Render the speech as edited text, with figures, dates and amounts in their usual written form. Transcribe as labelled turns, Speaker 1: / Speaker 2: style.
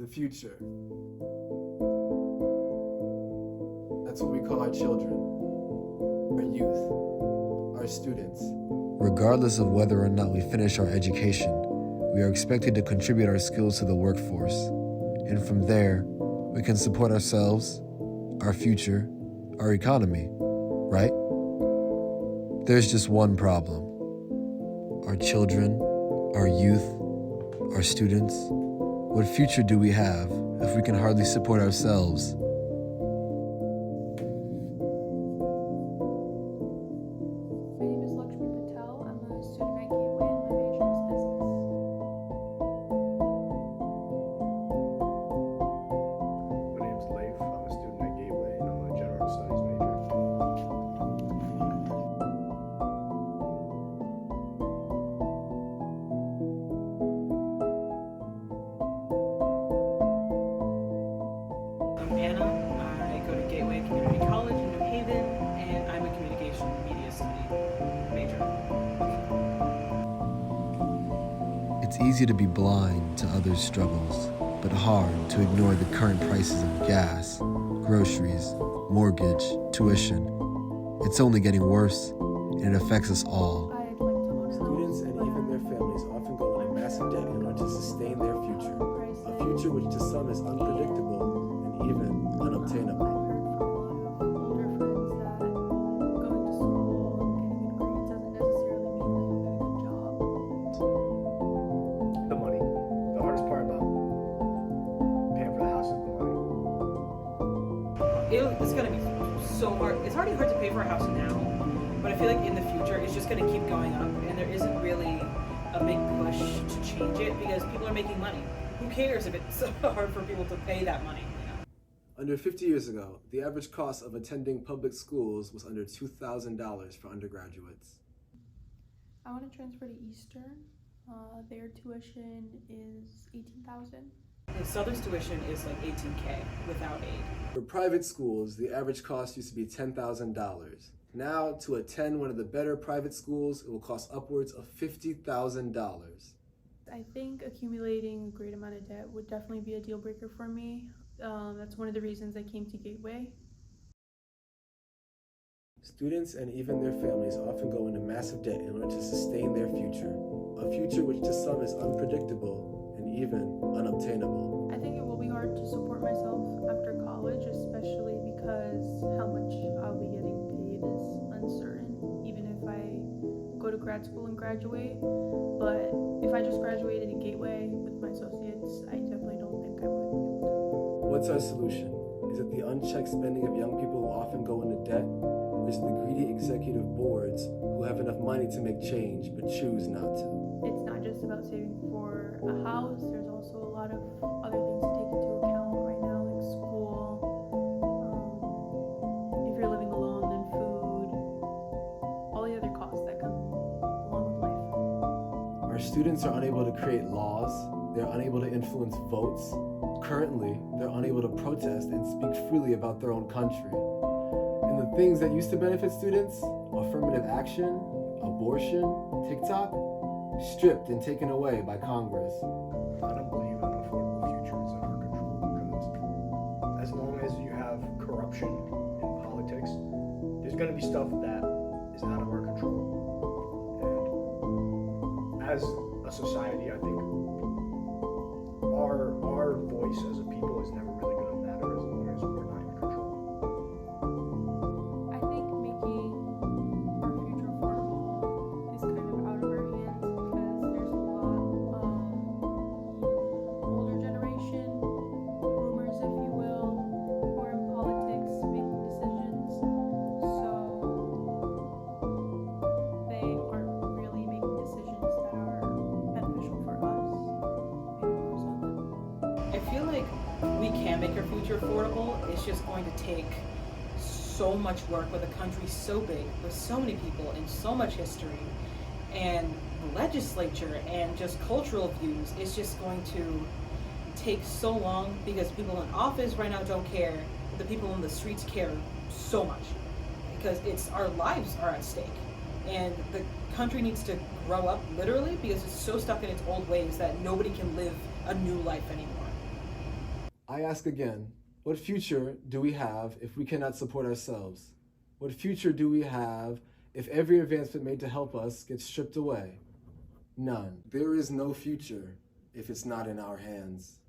Speaker 1: the future. That's what we call our children, our youth, our students.
Speaker 2: Regardless of whether or not we finish our education, we are expected to contribute our skills to the workforce. And from there, we can support ourselves, our future, our economy, right? There's just one problem. Our children, our youth, our students, what future do we have if we can hardly support ourselves?
Speaker 3: I go to Gateway Community College in New Haven, and I'm a communication and media study major.
Speaker 2: It's easy to be blind to others' struggles, but hard to ignore the current prices of gas, groceries, mortgage, tuition. It's only getting worse, and it affects us all.
Speaker 1: Students and even their families often go into massive debt in order to sustain their future, a future which to some is unpredictable and even unobtainable.
Speaker 4: The money. The hardest part about paying for the house is the money.
Speaker 3: It's going to be so hard. It's already hard to pay for a house now, but I feel like in the future it's just going to keep going up, and there isn't really a big push to change it because people are making money. Who cares if it's so hard for people to pay that money?
Speaker 1: Under 50 years ago, the average cost of attending public schools was under $2,000 for undergraduates.
Speaker 5: I want to transfer to Eastern. Their tuition is $18,000.
Speaker 3: And Southern's tuition is like $18K without aid.
Speaker 1: For private schools, the average cost used to be $10,000. Now, to attend one of the better private schools, it will cost upwards of $50,000.
Speaker 5: I think accumulating a great amount of debt would definitely be a deal breaker for me. That's one of the reasons I came to Gateway.
Speaker 1: Students and even their families often go into massive debt in order to sustain their future, a future which to some is unpredictable and even unobtainable.
Speaker 5: I think it will be hard to support myself after college, especially because how much I'll be getting paid is uncertain, even if I go to grad school and graduate. But if I just graduated at Gateway with my associates, I definitely don't think I would be able to.
Speaker 1: What's our solution? Is it the unchecked spending of young people who often go into debt? Or is it the greedy executive boards who have enough money to make change but choose not to?
Speaker 5: It's not just about saving for a house, there's also a lot of other things to take into account right now, like school. If you're living alone, then food, all the other costs that come along with life.
Speaker 1: Our students are unable to create laws, they're unable to influence votes. Currently, they're unable to protest and speak freely about their own country. And the things that used to benefit students, affirmative action, abortion, TikTok, stripped and taken away by Congress.
Speaker 4: I don't believe an affordable future is in our control because as long as you have corruption in politics, there's going to be stuff that is out of our control. And as a society, I think our voice as a people is never really going to matter as long as we're not in control.
Speaker 5: I think making our future affordable is kind of out of our hands because there's a lot of older generation, boomers if you will, who are in politics making decisions. So they aren't really making decisions that are beneficial for us, maybe more so than.
Speaker 3: I feel like we can make our future affordable. It's just going to take so much work with a country so big, with so many people and so much history, and the legislature and just cultural views. It's just going to take so long because people in office right now don't care. The people in the streets care so much because it's our lives are at stake. And the country needs to grow up literally because it's so stuck in its old ways that nobody can live a new life anymore.
Speaker 1: I ask again, what future do we have if we cannot support ourselves? What future do we have if every advancement made to help us gets stripped away? None. There is no future if it's not in our hands.